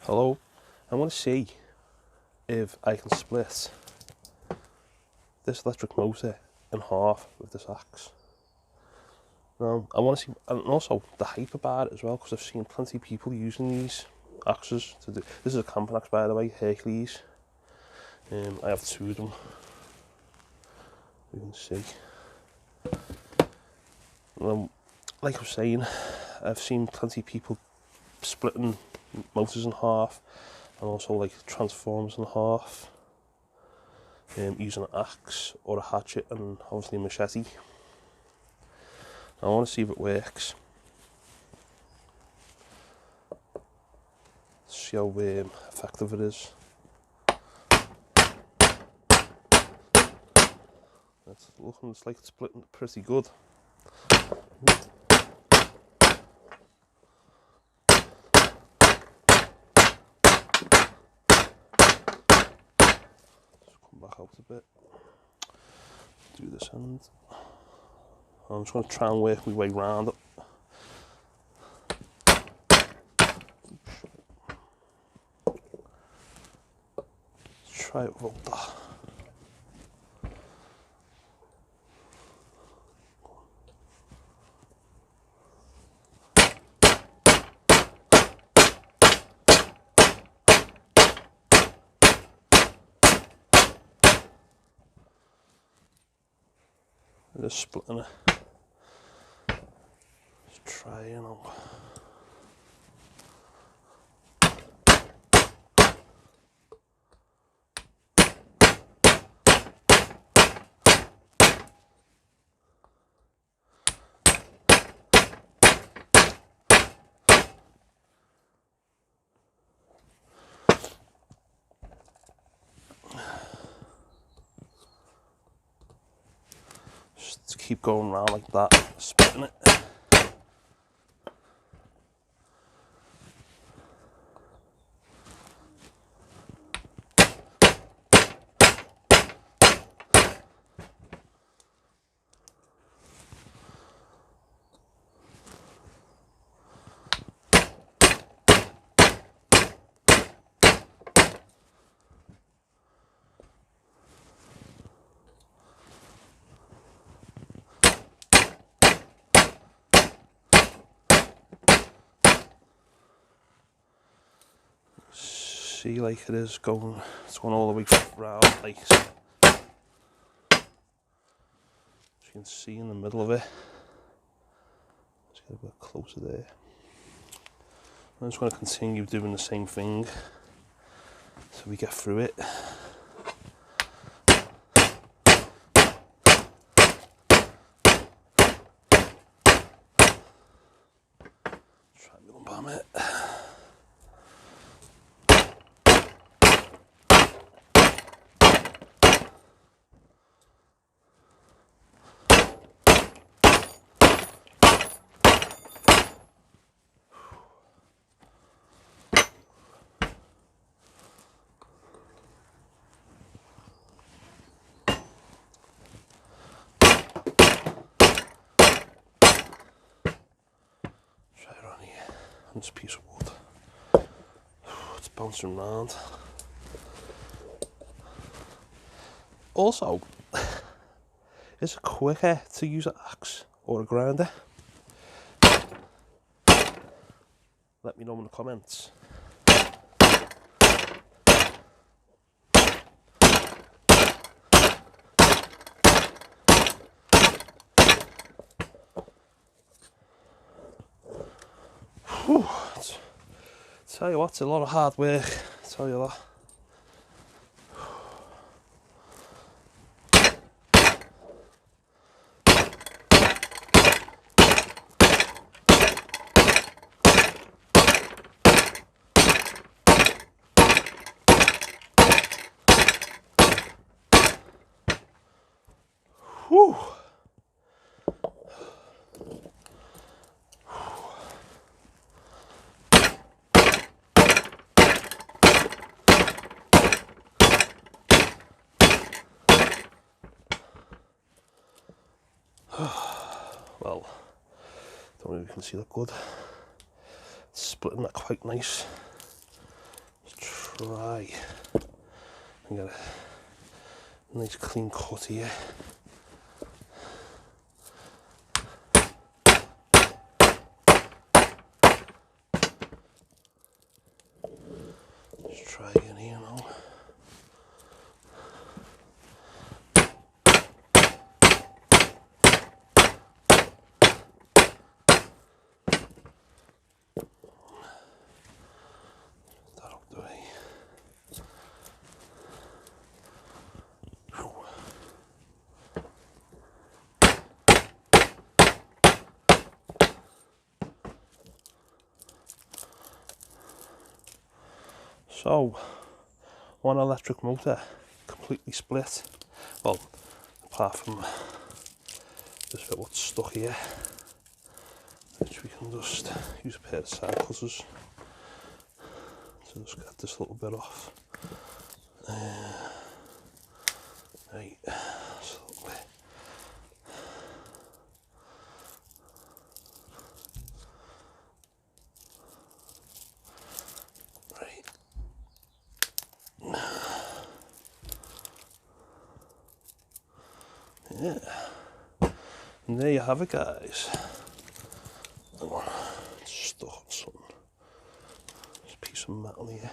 Hello, I want to see if I can split this electric motor in half with this axe. Now, I want to see, and also the hype about it as well, because I've seen plenty of people using these axes to do. This is a camping axe, by the way, Hercules. I have two of them. You can see. Like I was saying, I've seen plenty of people splitting motors in half, and also like transformers in half, using an axe or a hatchet and obviously a machete. I want to see if it works. See how effective it is. It's like it's splitting pretty good. Just come back out a bit. Do this end. I'm just going to try and work my way around it. Let's try it without that. Just splitting it. Let's try, you know. Just keep going around like that, splitting it. See, like it's going all the way round, like as you can see in the middle of it. Let's get a bit closer there. I'm just going to continue doing the same thing so we get through it. Try and bomb it. This piece of wood, it's bouncing around. Also, is it quicker to use an axe or a grinder? Let me know in the comments. Whew. Tell you what, it's a lot of hard work, I tell you that. Whew. Well, don't know if you can see that good. It's splitting that quite nice. try and get a nice clean cut here. Let's try again here now. That up the way. So, one electric motor, completely split. Well, apart from this bit what's stuck here, which we can just use a pair of side cutters to just get this little bit off. Right, this little bit. Right. Yeah. And there you have it, guys. Hang on, it's stuck on something. There's a piece of metal here.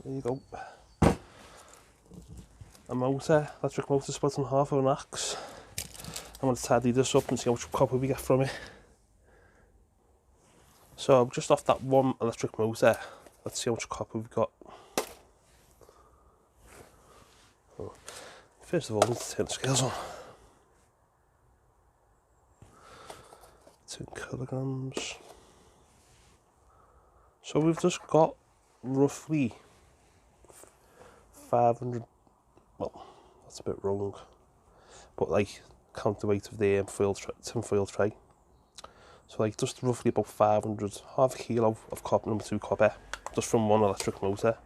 There you go. A motor, electric motor split in half with an axe. I'm going to tidy this up and see how much copper we get from it. So just off that one electric motor, let's see how much copper we've got. So, first of all, let's turn the scales on. 10 kilograms. So we've just got roughly 500, well, that's a bit wrong, but like count the weight of the tin foil tray. So like just roughly about 500, half a kilo of copper, number 2 copper, just from one electric motor.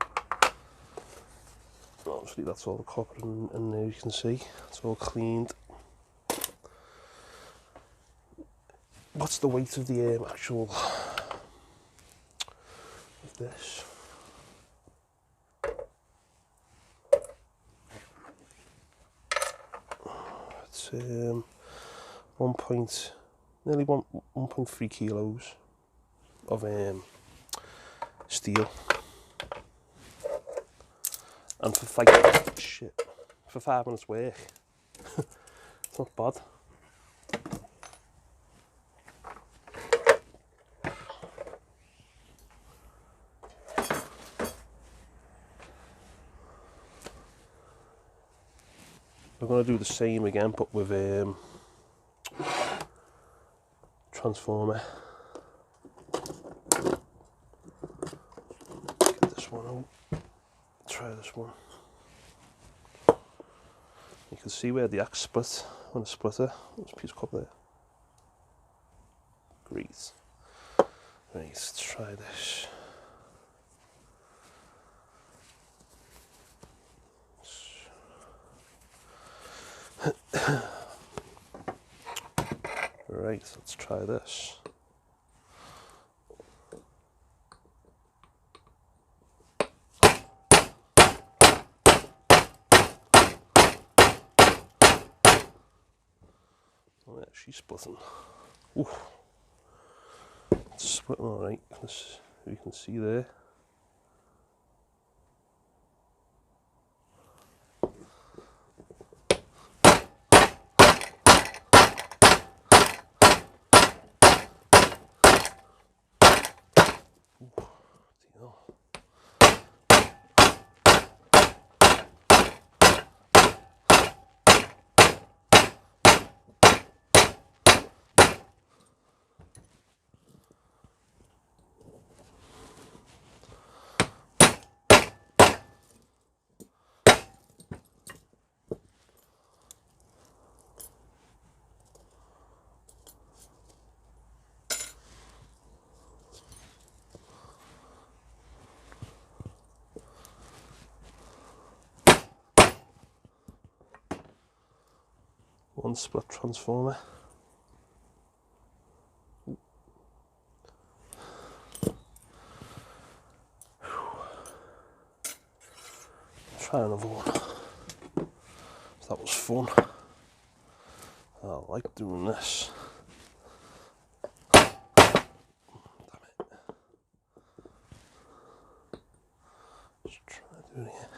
Obviously that's all the copper in there, you can see, it's all cleaned. What's the weight of the actual, of this? It's nearly 1.3 kilos of steel. And for 5 minutes work, it's not bad. We're going to do the same again, but with transformer. Get this one out. Try this one. You can see where the axe split on the splitter. There's a piece of copper there. Grease. Right, let's try this. Right, let's try this. Oh yeah, she's splitting. Ooh. It's splitting alright, as you can see there. one split transformer. Try another one. That was fun. I like doing this. Damn it. Let's try to do it again.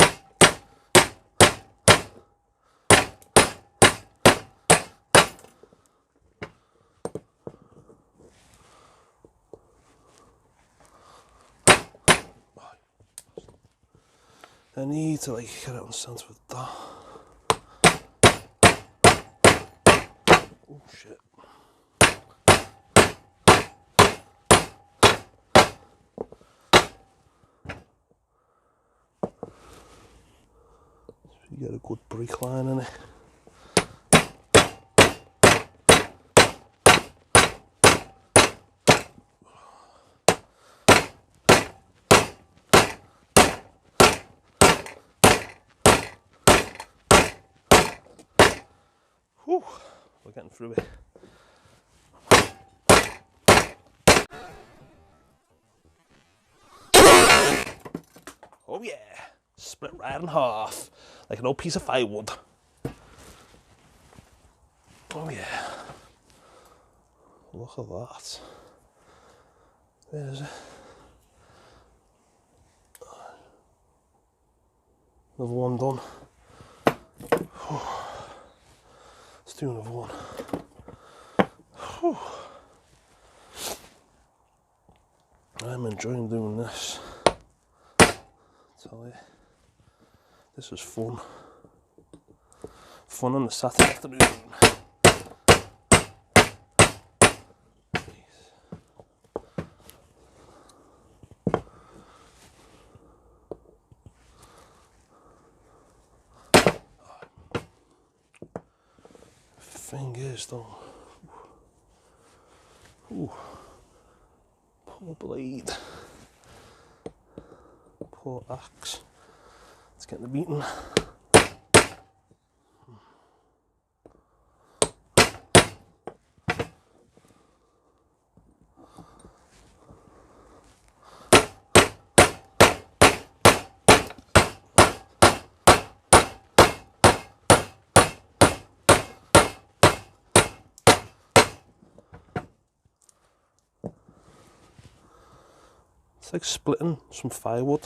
I need to like get it on sense with that. Oh shit. So you get a good brake line in it. Whew, we're getting through it. Oh yeah, split right in half, like an old piece of firewood. Oh yeah, look at that. Where is it? Another one done. Let's do another one. Whew. I'm enjoying doing this. Tell you, this is fun. Fun on a Saturday afternoon. Thing is though, ooh, poor blade, poor axe. It's getting the beating. It's like splitting some firewood.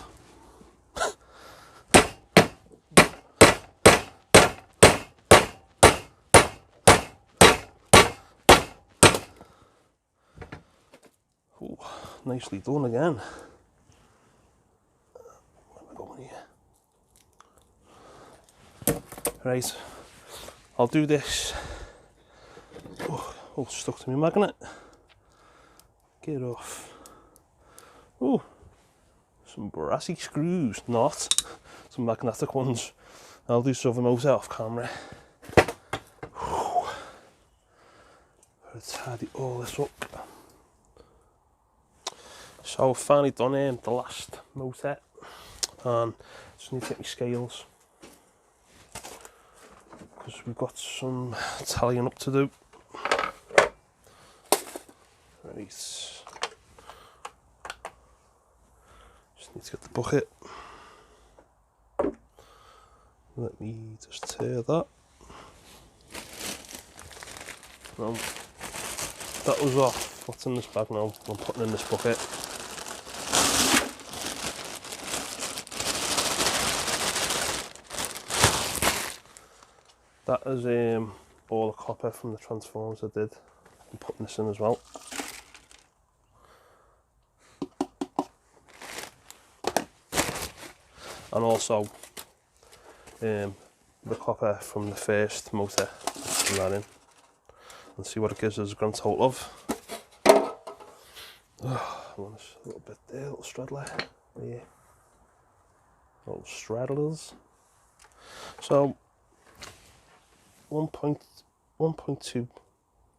Ooh, nicely done again. Where am I going here? Right, I'll do this. Oh, stuck to my magnet. Get it off. Oh, some brassy screws, not some magnetic ones. I'll do some of those off camera. Let's tidy all this up. So I've finally done the last motor, and just need to get my scales because we've got some tallying up to do. Right. Just need to get the bucket. Let me just tear that. Now, that was off. What's in this bag now? I'm putting in this bucket. That is all the copper from the transformers I did. I'm putting this in as well. And also the copper from the first motor. Put that in and see what it gives us a grand total of. Oh, I want a little bit there, a little straddler. Yeah. Little straddlers. So 1.2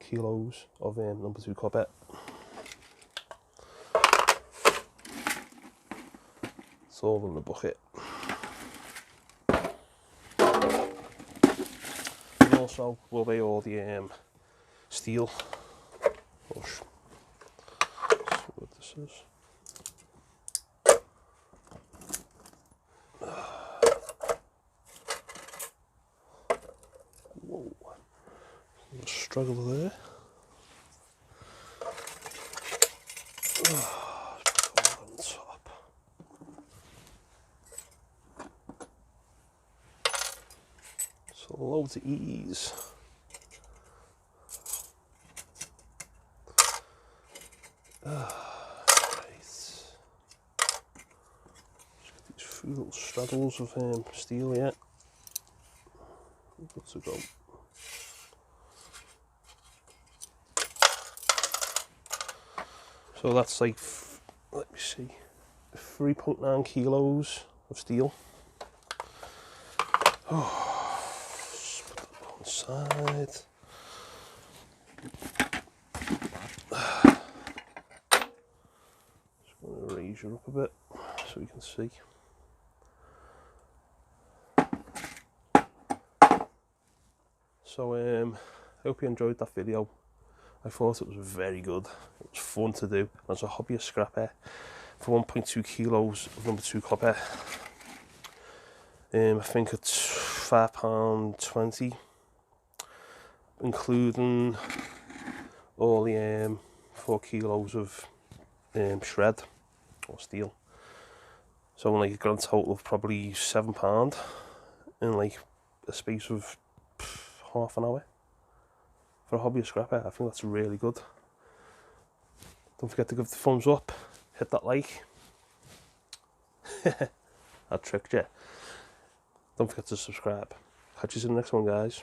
kilos of number 2 copper. It's all in the bucket. also will be all the steel. Push. Let's see what this is. Whoa. Struggle there. On top. So loads of ease. Right. Just get these few little straddles of steel yet. Good to go. So that's like, let me see, 3.9 kilos of steel. Oh, just put that on the side. Just going to raise her up a bit so you can see. So I hope you enjoyed that video. I thought it was very good. It was fun to do as a hobbyist scrapper for 1.2 kilos of number 2 copper. I think it's £5.20, including all the 4 kilos of shred or steel. So like a grand total of probably £7 in like a space of half an hour. For a hobbyist scrapper, I think that's really good. Don't forget to give the thumbs up, hit that like. I tricked you. Don't forget to subscribe. Catch you in the next one, guys.